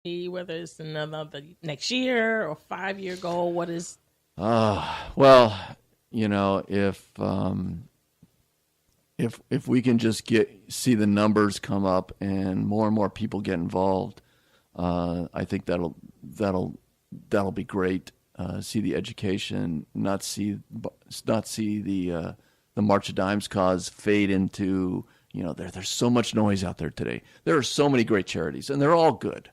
Whether it's another next year or 5-year goal? What is? Well, if we can just see the numbers come up and more people get involved, I think that'll be great. See the education, not see the March of Dimes cause fade into, there's so much noise out there today. There are so many great charities, and they're all good,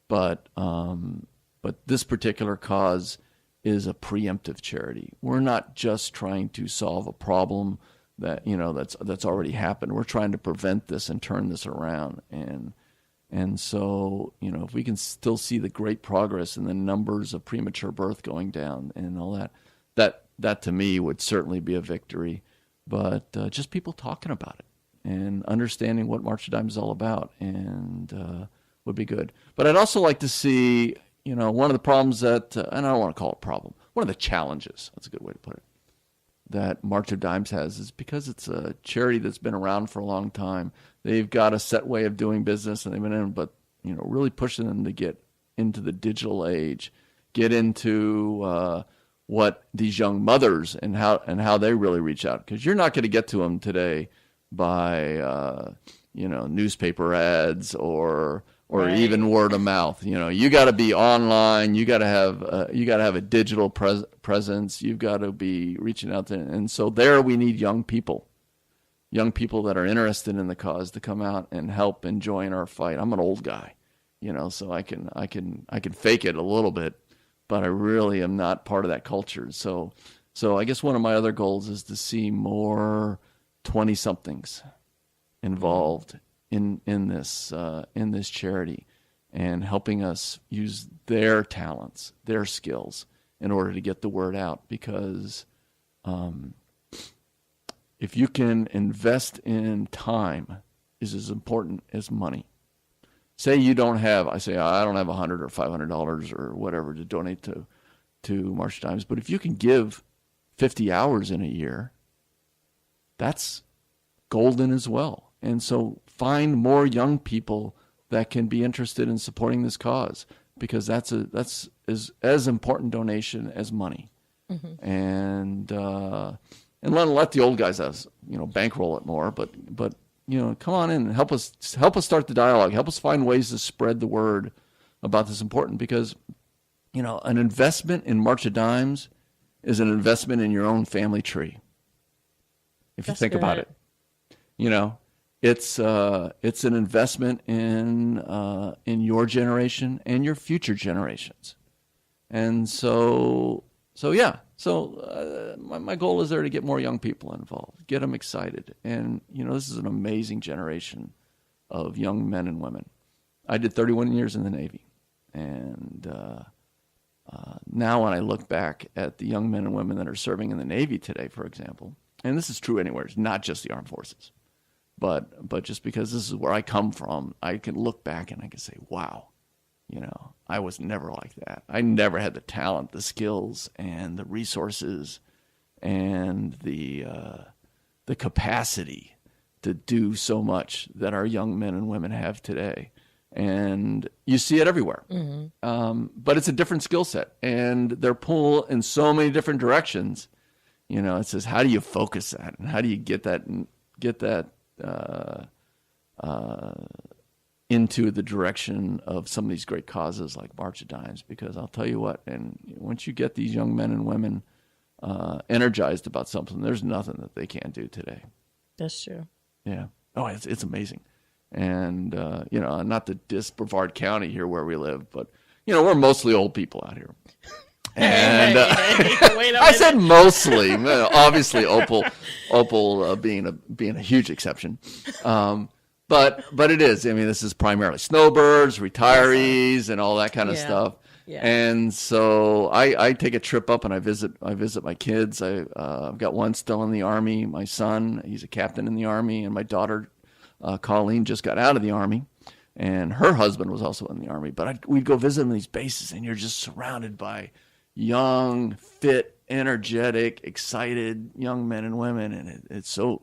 but this particular cause is a preemptive charity. We're not just trying to solve a problem that's already happened. We're trying to prevent this and turn this around. And so, if we can still see the great progress in the numbers of premature birth going down and all that to me would certainly be a victory. But just people talking about it and understanding what March of Dimes is all about and would be good. But I'd also like to see, one of the problems that, and I don't want to call it a problem, one of the challenges, that's a good way to put it, that March of Dimes has is because it's a charity that's been around for a long time. They've got a set way of doing business, and they've been in, but really pushing them to get into the digital age, get into what these young mothers and how they really reach out. Because you're not going to get to them today by newspaper ads or Right. even word of mouth. You got to be online. You got to have a digital presence. You've got to be reaching out to, and so there we need young people that are interested in the cause to come out and help and join our fight. I'm an old guy, so I can fake it a little bit, but I really am not part of that culture. So I guess one of my other goals is to see more 20-somethings involved in this charity and helping us use their talents, their skills in order to get the word out. Because if you can invest in time is as important as money. Say you don't have, I don't have $100 or $500 or whatever to donate to March of Dimes, but if you can give 50 hours in a year, that's golden as well. And so find more young people that can be interested in supporting this cause, because that's as important donation as money. Mm-hmm. And let the old guys bankroll it more, but come on in and help us start the dialogue. Help us find ways to spread the word about this important, because an investment in March of Dimes is an investment in your own family tree. If you think about it, it's an investment in your generation and your future generations. And my goal is there to get more young people involved, get them excited. And, this is an amazing generation of young men and women. I did 31 years in the Navy. And now when I look back at the young men and women that are serving in the Navy today, for example, and this is true anywhere, it's not just the armed forces. But just because this is where I come from, I can look back and I can say, wow, I was never like that. I never had the talent, the skills, and the resources, and the capacity to do so much that our young men and women have today. And you see it everywhere. Mm-hmm. But it's a different skill set, and they're pulled in so many different directions. It says, how do you focus that, and how do you get that into the direction of some of these great causes like March of Dimes? Because I'll tell you what, and once you get these young men and women energized about something, there's nothing that they can't do today. That's true. Yeah. Oh, it's amazing. And, not to diss Brevard County here where we live, but, we're mostly old people out here. And I said mostly, obviously Opal being a huge exception. But it is. I mean, this is primarily snowbirds, retirees, and all that kind of stuff. Yeah. And so I take a trip up and I visit my kids. I've got one still in the Army. My son, he's a captain in the Army, and my daughter, Colleen, just got out of the Army, and her husband was also in the Army. But we'd go visit them in these bases, and you're just surrounded by young, fit, energetic, excited young men and women, and it's so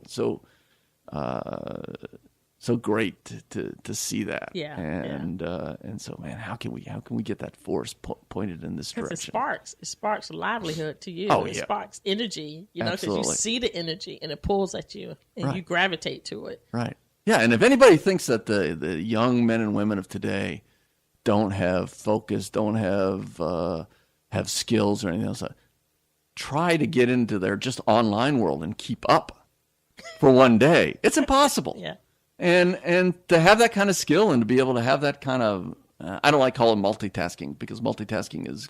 so great to see that. Yeah. And so, man, how can we get that force pointed in this direction? It sparks livelihood to you. Oh, It yeah. sparks energy, because you Absolutely. see the energy and it pulls at you and Right. you gravitate to it. Right. Yeah. And if anybody thinks that the young men and women of today don't have focus, don't have skills or anything else, try to get into their just online world and keep up for one day. It's impossible. Yeah. And to have that kind of skill and to be able to have that kind of, I don't like calling multitasking, because multitasking is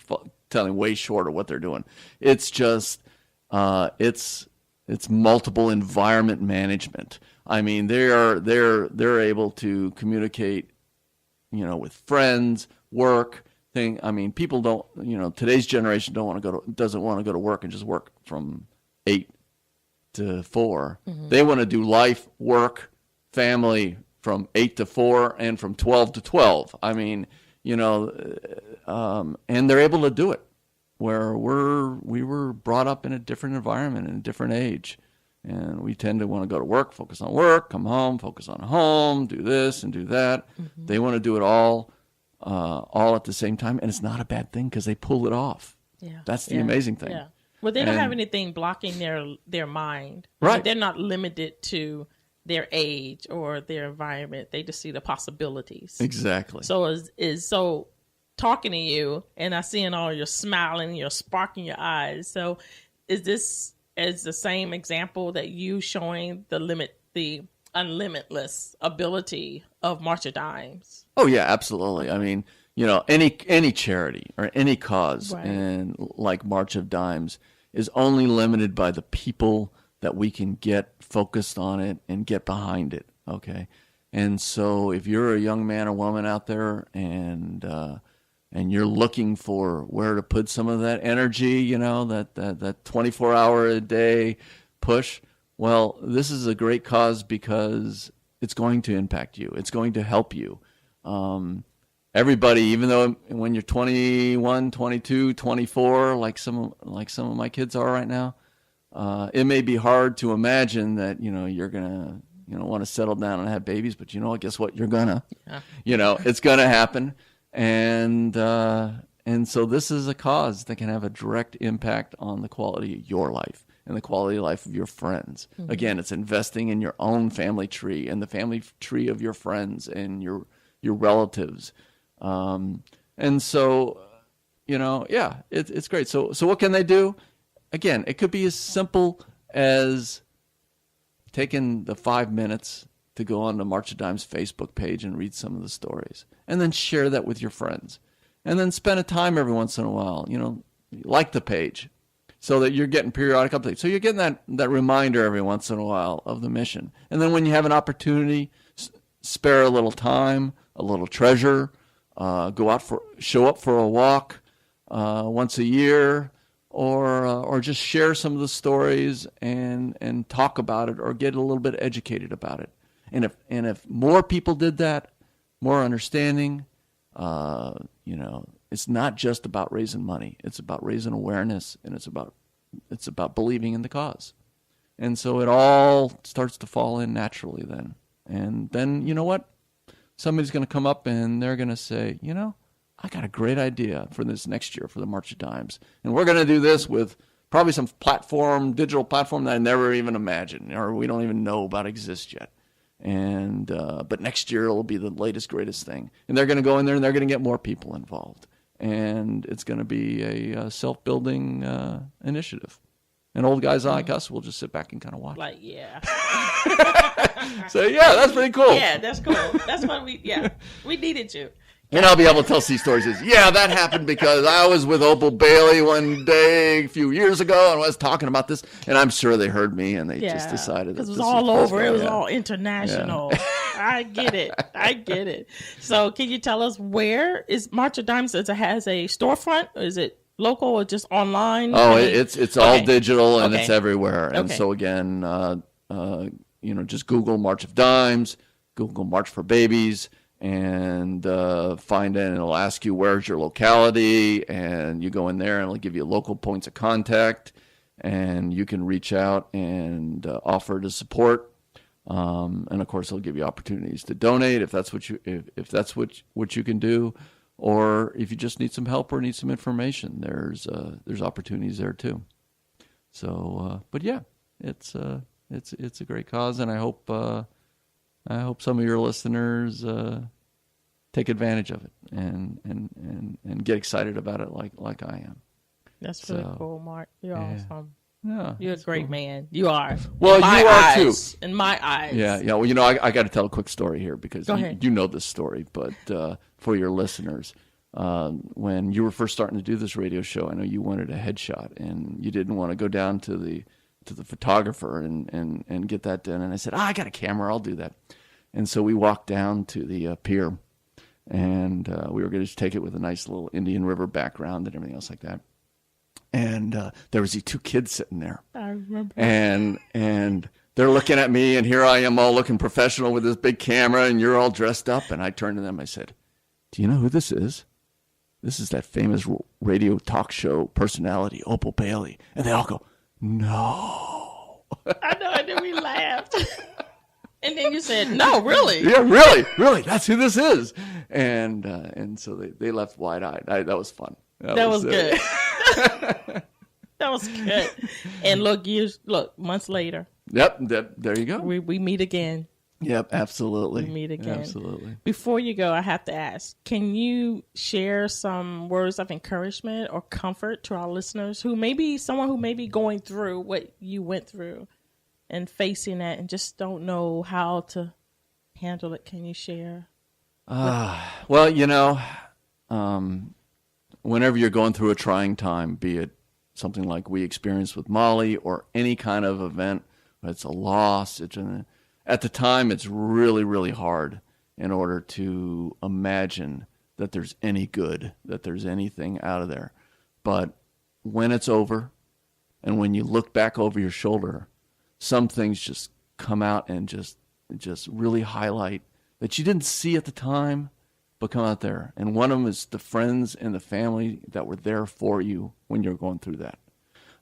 telling way short of what they're doing. It's just, it's multiple environment management. I mean, they're able to communicate, with friends, work thing. I mean, people don't, today's generation doesn't want to go to work and just work from 8 to 4. Mm-hmm. They want to do life, work, family from 8 to 4 and from 12 to 12. I mean, and they're able to do it where we were brought up in a different environment in a different age. And we tend to want to go to work, focus on work, come home, focus on home, do this and do that. Mm-hmm. They want to do it all at the same time. And it's not a bad thing because they pull it off. Yeah. That's the amazing thing. Yeah. Well, they don't have anything blocking their mind. Right. I mean, they're not limited to their age or their environment. They just see the possibilities. Exactly. So so talking to you and I seeing all your smiling, your spark in your eyes. So is this as the same example that you showing the unlimitless ability of March of Dimes? Oh yeah, absolutely. I mean, any charity or any cause, right. and like March of Dimes, is only limited by the people that we can get focused on it and get behind it. Okay. And so if you're a young man or woman out there and you're looking for where to put some of that energy, that 24-hour a day push, well, this is a great cause because it's going to impact you. It's going to help you. Everybody, even though when you're 21, 22, 24, like some of my kids are right now, it may be hard to imagine that, you're going to, want to settle down and have babies, but guess what? You're gonna, it's going to happen. And so this is a cause that can have a direct impact on the quality of your life and the quality of life of your friends. Mm-hmm. Again, it's investing in your own family tree and the family tree of your friends and your relatives. And so, it's great. So what can they do? Again, it could be as simple as taking the 5 minutes to go on to March of Dimes Facebook page and read some of the stories, and then share that with your friends, and then spend a time every once in a while, like the page, so that you're getting periodic updates. So you're getting that reminder every once in a while of the mission. And then when you have an opportunity, spare a little time, a little treasure, show up for a walk once a year, or just share some of the stories and talk about it, or get a little bit educated about it. And if more people did that, more understanding, it's not just about raising money. It's about raising awareness, and it's about believing in the cause. And so it all starts to fall in naturally then. And then, you know what? Somebody's going to come up and they're going to say, I got a great idea for this next year for the March of Dimes. And we're going to do this with probably some digital platform that I never even imagined, or we don't even know about exists yet. And but next year it'll be the latest, greatest thing. And they're going to go in there and they're going to get more people involved. And it's going to be a self-building initiative. And old guys like us will just sit back and kind of watch. Like, yeah. So, yeah, that's pretty cool. Yeah, that's cool. That's what we needed you. And I'll be able to tell C stories. Yeah, that happened because I was with Opal Bailey one day a few years ago and I was talking about this. And I'm sure they heard me and they just decided that it was all over. It was all international. Yeah. I get it. So can you tell us where is March of Dimes? Has a storefront? Or is it local or just online? Oh, it's all digital and it's everywhere. And so again, just Google March of Dimes, Google March for Babies, and find it, and it'll ask you where's your locality, and you go in there and it'll give you local points of contact, and you can reach out and offer to support. And of course, they'll give you opportunities to donate if that's what what you can do, or if you just need some help or need some information. There's opportunities there too. So, but yeah, it's a great cause, and I hope some of your listeners take advantage of it and get excited about it like I am. That's really cool, Mark. You're awesome. Yeah, you're a great man. You are. Well, you are too. In my eyes. Yeah. Well, I got to tell a quick story here because you know this story, but for your listeners, when you were first starting to do this radio show, I know you wanted a headshot and you didn't want to go down to the photographer and get that done. And I said, I got a camera, I'll do that. And so we walked down to the pier, and we were going to take it with a nice little Indian River background and everything else like that. And there was these two kids sitting there. I remember. And they're looking at me, and here I am all looking professional with this big camera, and you're all dressed up. And I turned to them, I said, do you know who this is? This is that famous radio talk show personality, Opal Bailey. And they all go, no. I know, and then we laughed. And then you said, no, really? Yeah, really. That's who this is. And so they left wide-eyed. That was fun. That was good. That was good. And look, months later. Yep, there you go. We meet again. Yep, absolutely. We meet again. Absolutely. Before you go, I have to ask, can you share some words of encouragement or comfort to our listeners someone who may be going through what you went through and facing that and just don't know how to handle it? Can you share? Well, whenever you're going through a trying time, be it something like we experienced with Molly or any kind of event, it's a loss, at the time it's really, really hard in order to imagine that there's any good, that there's anything out of there. But when it's over and when you look back over your shoulder, some things just come out and just really highlight that you didn't see at the time, but come out there. And one of them is the friends and the family that were there for you when you're going through that.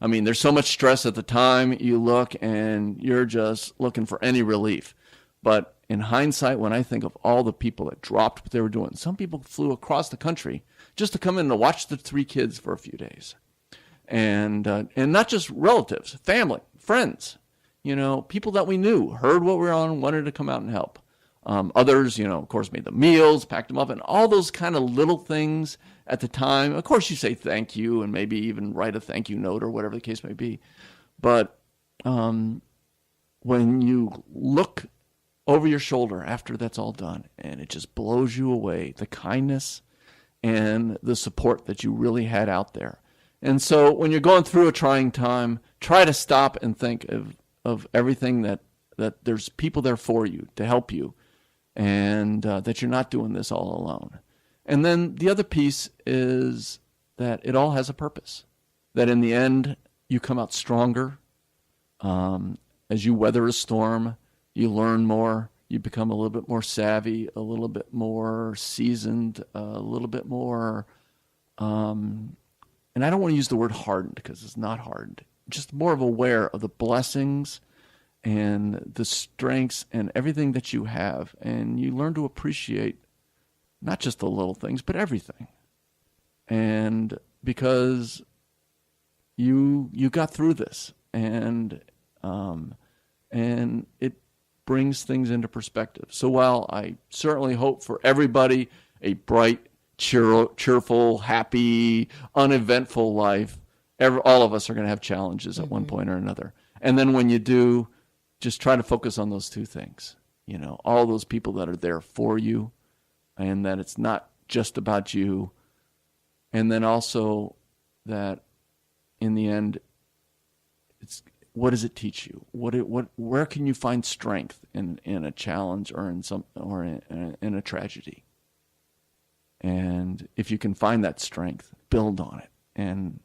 I mean, there's so much stress at the time. You look and you're just looking for any relief. But in hindsight, when I think of all the people that dropped what they were doing, some people flew across the country just to come in and watch the three kids for a few days. And not just relatives, family, friends, people that we knew, heard what we were on, wanted to come out and help. Others, of course, made the meals, packed them up, and all those kind of little things at the time. Of course, you say thank you and maybe even write a thank you note or whatever the case may be. But when you look over your shoulder after that's all done, and it just blows you away, the kindness and the support that you really had out there. And so when you're going through a trying time, try to stop and think of everything that there's people there for you to help you, and that you're not doing this all alone. And then the other piece is that it all has a purpose, that in the end you come out stronger. As you weather a storm, you learn more, you become a little bit more savvy, a little bit more seasoned, a little bit more, and I don't want to use the word hardened because it's not hardened, just more of aware of the blessings and the strengths and everything that you have. And you learn to appreciate not just the little things, but everything. And because you got through this, and it brings things into perspective. So while I certainly hope for everybody a bright, cheerful, happy, uneventful life, all of us are going to have challenges at one point or another. And then when you do, just try to focus on those two things. All those people that are there for you, and that it's not just about you. And then also that in the end, what does it teach you? Where can you find strength in a challenge or in a tragedy? And if you can find that strength, build on it and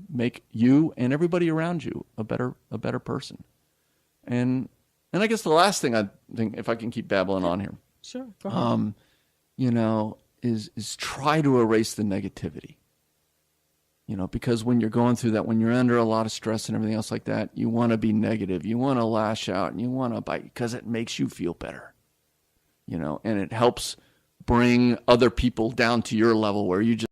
make you and everybody around you a better person. And I guess the last thing I think, if I can keep babbling on here, sure, go ahead. Is try to erase the negativity. because when you're going through that, when you're under a lot of stress and everything else like that, you want to be negative. You want to lash out and you want to bite because it makes you feel better, and it helps bring other people down to your level where you just